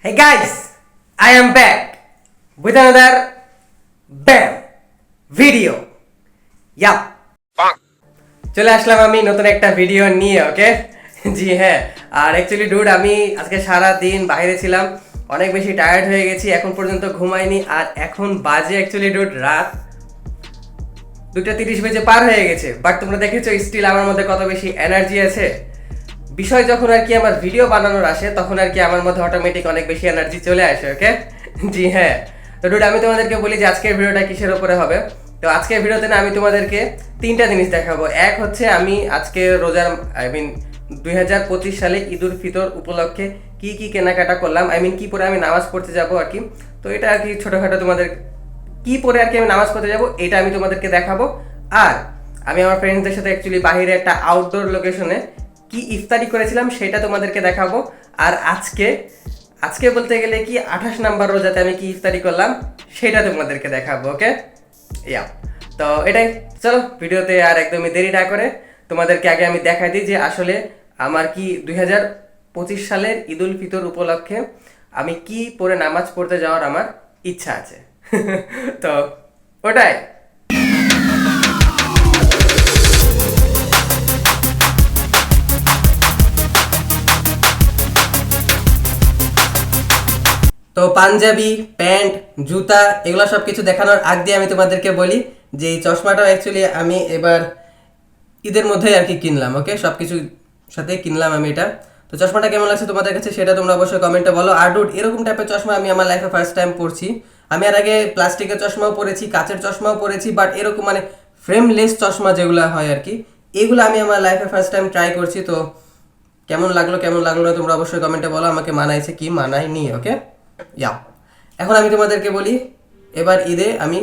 Hey guys, I am back with another BAM video. Yup. চলে আসলাম আমি নতুন একটা ভিডিও নিয়ে, ওকে? জি হ্যাঁ, আর অ্যাকচুয়ালি ডুড আমি আজকে সারা দিন বাইরে ছিলাম, অনেক বেশি টায়ার্ড হয়ে গেছি, এখন পর্যন্ত ঘুমাইনি। আর এখন বাজে অ্যাকচুয়ালি ডুড রাত 2:30 বেজে পার হয়ে গেছে। বাট তোমরা দেখেছো স্টিল আমার মধ্যে কত বেশি এনার্জি আছে। বিষয় যখন আর কি আমার ভিডিও বানানোর আসে তখন আর কি আমার মধ্যে অটোমেটিক অনেক বেশি এনার্জি চলে আসে, ওকে? জি হ্যাঁ, তো ডুড আমি তোমাদেরকে বলি যে আজকের ভিডিওটা কিসের উপরে হবে। তো আজকের ভিডিওতে না আমি তোমাদেরকে তিনটা জিনিস দেখাবো। এক হচ্ছে আমি আজকে রোজার 2025 সালে ঈদ উল ফিতর উপলক্ষে কি কি কেনাকাটা করলাম, কি পরে আমি নামাজ পড়তে যাবো আর কি। তো এটা আর কি ছোটোখাটো তোমাদের কি পরে আর কি আমি নামাজ পড়তে যাবো এটা আমি তোমাদেরকে দেখাবো। আর আমি আমার ফ্রেন্ডসদের সাথে অ্যাকচুয়ালি বাইরে একটা আউটডোর লোকেশনে কি ইফতারি করেছিলাম সেটা তোমাদেরকে দেখাবো। আর আজকে আজকে বলতে গেলে কি 28 নাম্বার রোজাতে আমি কি ইফতারি করলাম সেটা তোমাদেরকে দেখাবো, ওকে? ইয়া, তো এটাই। চলো ভিডিওতে আর একদমই দেরি না করে তোমাদেরকে আগে আমি দেখাই দিই যে আসলে আমার কি 2025 সালের ঈদ উল ফিতর উপলক্ষে আমি কি পরে নামাজ পড়তে যাওয়ার আমার ইচ্ছা আছে। তো ওটাই। তো পাঞ্জাবি, প্যান্ট, জুতা এগুলো সব কিছু দেখানোর আগ দিয়ে আমি তোমাদেরকে বলি যে এই চশমাটাও অ্যাকচুয়ালি আমি এবার ঈদের মধ্যেই আর কি কিনলাম, ওকে? সব কিছুর সাথে কিনলাম আমি এটা। তো চশমাটা কেমন লাগছে তোমাদের কাছে সেটা তোমরা অবশ্যই কমেন্টে বলো। আর ডুড এরকম টাইপের চশমা আমি আমার লাইফে ফার্স্ট টাইম পরছি। আমি আর আগে প্লাস্টিকের চশমাও পরেছি, কাচের চশমাও পরেছি, বাট এরকম ফ্রেমলেস চশমা যেগুলো হয় আর কি, এগুলো আমি আমার লাইফে ফার্স্ট টাইম ট্রাই করছি। তো কেমন লাগলো না তোমরা অবশ্যই কমেন্টে বলো আমাকে মানাইছে কি মানায়নি, ওকে? ইয়া, এখন আমি তোমাদেরকে বলি এবার ঈদে আমি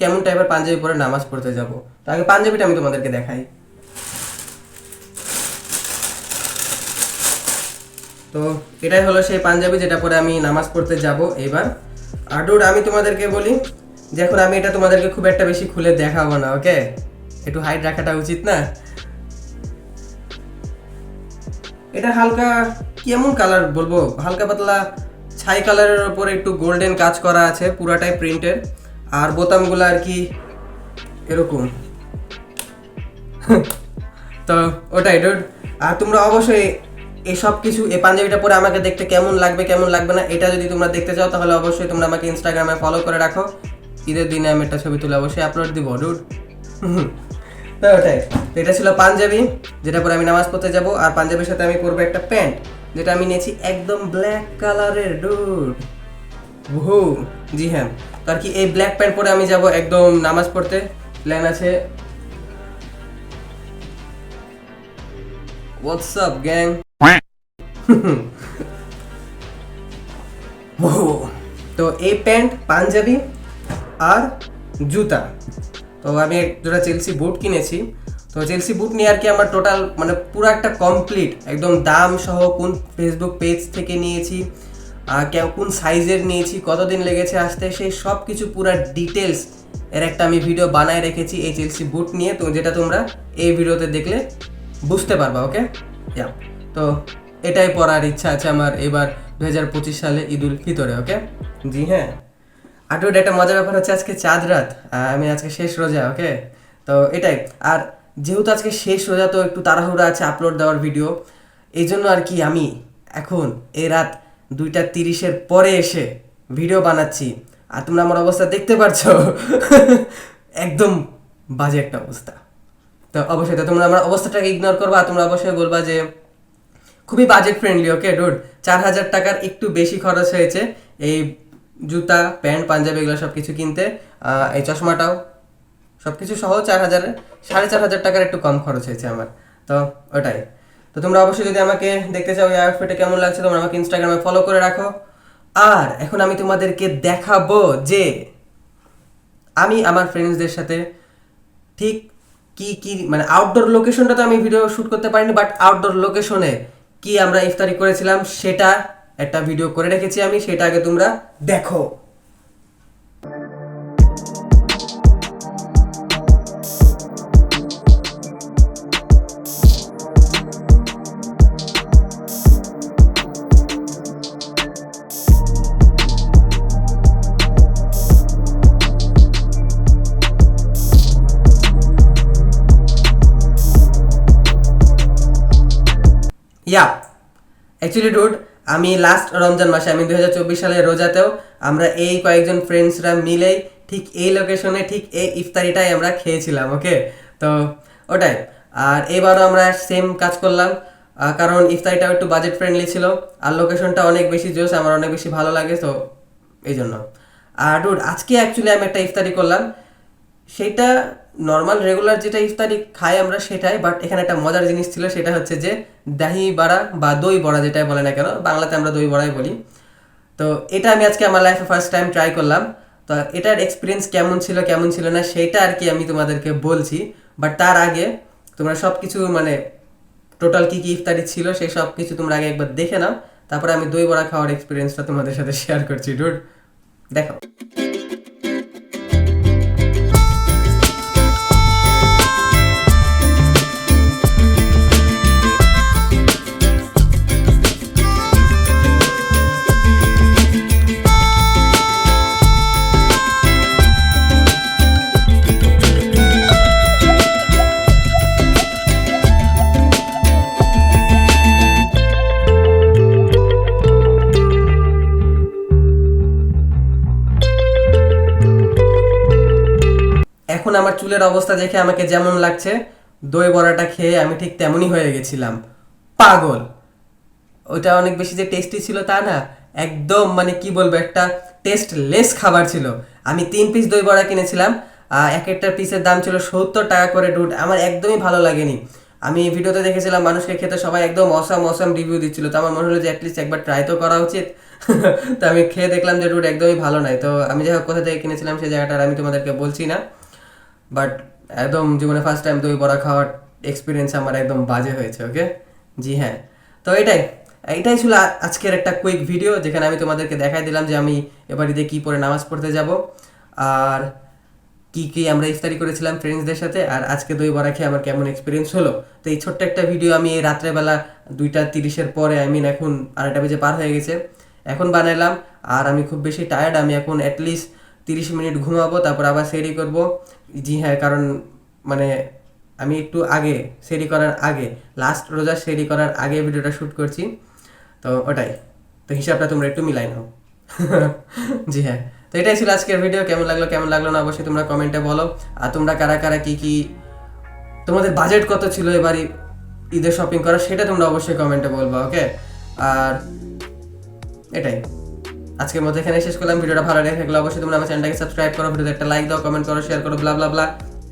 কেমন টাইপের পাঞ্জাবি পরে নামাজ পড়তে যাব। তো আগে পাঞ্জাবিটা আমি তোমাদেরকে দেখাই। তো এটাই হলো সেই পাঞ্জাবি যেটা পরে আমি নামাজ পড়তে যাব এবার। আর ডুড আমি তোমাদেরকে বলি যে এখন আমি এটা তোমাদেরকে খুব একটা বেশি খুলে দেখাবো না, ওকে? একটু হাইট রাখাটা উচিত না? এটা হালকা কেমন কালার বলবো, হালকা পাতলা ছাই কালারের ওপরে একটু গোল্ডেন কাজ করা আছে, পুরাটাই প্রিন্টের। আর বোতামগুলো আর কি এরকম। তো ওটাই ডুড। আর তোমরা অবশ্যই এই সব কিছু এই পাঞ্জাবিটা পরে আমাকে দেখতে কেমন লাগবে না এটা যদি তোমরা দেখতে চাও তাহলে অবশ্যই তোমরা আমাকে ইনস্টাগ্রামে ফলো করে রাখো। ঈদের দিনে আমি একটা ছবি তুলে অবশ্যই আপলোড দিব ডুড। তো ওটাই, তো এটা ছিল পাঞ্জাবি যেটা পরে আমি নামাজ পড়তে যাব। আর পাঞ্জাবির সাথে আমি পরবো একটা প্যান্ট যেটা আমি নিয়েছি একদম ব্ল্যাক কালারের ডুড। ওহো জি হ্যাঁ, তো আর কি এই ব্ল্যাক প্যান্ট পরে আমি যাব একদম নামাজ পড়তে। প্ল্যান আছে। What's up gang. তো এই প্যান্ট, পাঞ্জাবি আর জুতা। তো আমি এক জোড়া চেলসি বুট কিনেছি। তো চেলসি বুট নিয়ে আর কি আমার টোটাল পুরো একটা কমপ্লিট একদম দাম সহ কোন ফেসবুক পেজ থেকে নিয়েছি, কোন সাইজের নিয়েছি, কতদিন লেগেছে আসতে, সেই সব কিছু পুরো ডিটেলস এর একটা আমি ভিডিও বানায় রেখেছি এই চেলসি বুট নিয়ে। তো যেটা তোমরা এই ভিডিওতে দেখলে বুঝতে পারবা, ওকে? ইয়া, তো এটাই পড়ার ইচ্ছা আছে আমার এবার 2025 সালে ঈদ উল ফিতরে, ওকে? জি হ্যাঁ। আর একটা মজার ব্যাপার হচ্ছে আজকে চাঁদ রাত, আমি আজকে শেষ রোজা, ওকে? তো এটাই। আর যেহেতু আজকে শেষ রোজা তো একটু তাড়াহুড়া আছে আপলোড দেওয়ার ভিডিও, এই জন্য আর কি আমি এখন এই রাত 2:30-এর পরে এসে ভিডিও বানাচ্ছি। আর তোমরা আমার অবস্থা দেখতে পারছো। একদম বাজে একটা অবস্থা। তো অবশ্যই তো তোমরা আমার অবস্থাটাকে ইগনোর করবা। আর তোমরা অবশ্যই বলবা যে খুবই বাজেট ফ্রেন্ডলি, ওকে ডুড? 4000 টাকার একটু বেশি খরচ হয়েছে এই জুতা, প্যান্ট, পাঞ্জাবি এগুলো সব কিছু কিনতে। এই চশমাটাও সব কিছু সহ 4,500 টাকার একটু কম খরচ হয়েছে আমার। তো ওটাই। তো তোমরা অবশ্যই যদি আমাকে দেখতে চাও এই আউটফিটে কেমন লাগছে তোমরা আমাকে ইনস্টাগ্রামে ফলো করে রাখো। আর এখন আমি তোমাদেরকে দেখাবো যে আমি আমার ফ্রেন্ডসদের সাথে ঠিক কি কি আউটডোর লোকেশনটা তো আমি ভিডিও শ্যুট করতে পারিনি, বাট আউটডোর লোকেশনে কি আমরা ইফতারি করেছিলাম সেটা একটা ভিডিও করে রেখেছি আমি, সেটা আগে তোমরা দেখো। ইয়া অ্যাকচুয়ালি ডুড আমি লাস্ট রমজান মাসে আমি 2024 সালের রোজাতেও আমরা এই কয়েকজন ফ্রেন্ডসরা মিলেই ঠিক এই লোকেশনে ঠিক এই ইফতারিটাই আমরা খেয়েছিলাম। ওকে, তো ওটাই। আর এবারও আমরা সেম কাজ করলাম, কারণ ইফতারিটাও একটু বাজেট ফ্রেন্ডলি ছিল আর লোকেশনটা অনেক বেশি জোস, আমার অনেক বেশি ভালো লাগে, তো এই জন্য। আর ডুড আজকে অ্যাকচুয়ালি আমি একটা ইফতারি করলাম, সেটা নর্মাল রেগুলার যেটা ইফতারি খাই আমরা সেটাই, বাট এখানে একটা মজার জিনিস ছিল, সেটা হচ্ছে যে দাহি বড়া বা দই বড়া যেটাই বলে না কেন, বাংলাতে আমরা দই বড়াই বলি। তো এটা আমি আজকে আমার লাইফে ফার্স্ট টাইম ট্রাই করলাম। তো এটার এক্সপিরিয়েন্স কেমন ছিল না সেটা আর কি আমি তোমাদেরকে বলছি, বাট তার আগে তোমরা সব কিছু মানে টোটাল কী কী ইফতারি ছিল সেই সব কিছু তোমরা আগে একবার দেখে নাও, তারপরে আমি দই বড়া খাওয়ার এক্সপিরিয়েন্সটা তোমাদের সাথে শেয়ার করছি। ডুড দেখো। এখন আমার চুলের অবস্থা দেখে আমাকে যেমন লাগছে, দই বড়াটা খেয়ে আমি ঠিক তেমনই হয়ে গেছিলাম, পাগল। ওটা অনেক বেশি যে টেস্টি ছিল তা না, একদম মানে কি বলবো, একটা টেস্টলেস খাবার ছিল। আমি 3 পিস দই বড়া কিনেছিলাম, এক একটা পিসের দাম ছিল 70 টাকা করে। ডুড আমার একদমই ভালো লাগেনি। আমি ভিডিওতে দেখেছিলাম মানুষকে খেতে সবাই একদম অসাম রিভিউ দিচ্ছিল, তো আমার মনে হলো যে অ্যাটলিস্ট একবার ট্রাই তো করা উচিত। তো আমি খেয়ে দেখলাম যে ডুড একদমই ভালো নাই। তো আমি যাই হোক কোথা থেকে কিনেছিলাম সেই জায়গাটা আমি তোমাদেরকে বলছি না, বাট একদম জীবনে ফার্স্ট টাইম দই বড়া খাওয়ার এক্সপিরিয়েন্স আমার একদম বাজে হয়েছে। ওকে, জি হ্যাঁ। তো এটাই ছিল আজকের একটা কুইক ভিডিও, যেখানে আমি তোমাদেরকে দেখাই দিলাম যে আমি এবার ঈদে কী পরে নামাজ পড়তে যাব, আর কি আমরা ইফতারি করেছিলাম ফ্রেন্ডসদের সাথে, আর আজকে দই বড়া খেয়ে আমার কেমন এক্সপিরিয়েন্স হলো। তো এই ছোট্ট একটা ভিডিও আমি এই রাত্রেবেলা 2:30 পরে, এখন 2:30 বেজে পার হয়ে গেছে, এখন বানাইলাম। আর আমি খুব বেশি টায়ার্ড, আমি এখন অ্যাটলিস্ট 30 মিনিট ঘুমাবো, তারপর আবার সেরি করব। জি হ্যাঁ, কারণ মানে আমি একটু আগে সেরি করার আগে, লাস্ট রোজা সেরি করার আগে ভিডিওটা শ্যুট করছি, তো ওটাই। তো হিসাবটা তোমরা একটু মিলাই নাও। জি হ্যাঁ, তো এটাই ছিল আজকের ভিডিও। কেমন লাগলো না অবশ্যই তোমরা কমেন্টে বলো। আর তোমরা কারা কি তোমাদের বাজেট কত ছিল এবার ঈদের শপিং করা, সেটা তোমরা অবশ্যই কমেন্টে বলবো। ওকে, আর এটাই আজকের মধ্যে এখানে শেষ করলাম। ভিডিওটা ভালো লেগে থাকলে অবশ্যই তোমরা আমার চ্যানেলটাকে সাবস্ক্রাইব করো, ভিডিওতে একটা লাইক দাও, কমেন্ট করো, শেয়ার করো, ব্লা ব্লা ব্লা।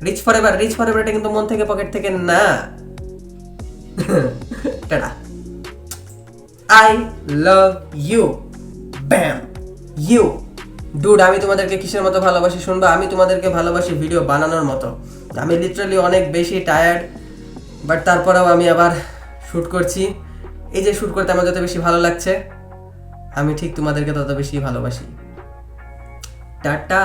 রিচ ফর এভার এটা কিন্তু মন থেকে পকেট থেকে না। টাটা, আই লাভ ইউ, ব্যাম ইউ। ডুড আমি তোমাদেরকে কিসের মতো ভালোবাসি শুনবা? আমি তোমাদেরকে ভালোবাসি ভিডিও বানানোর মতো। আমি লিটারালি অনেক বেশি টায়ার্ড, বাট তারপরেও আমি আবার শ্যুট করছি। এই যে শ্যুট করতে আমার যত বেশি ভালো লাগছে, আমি ঠিক তোমাদেরকে তত বেশি ভালোবাসি। টাটা।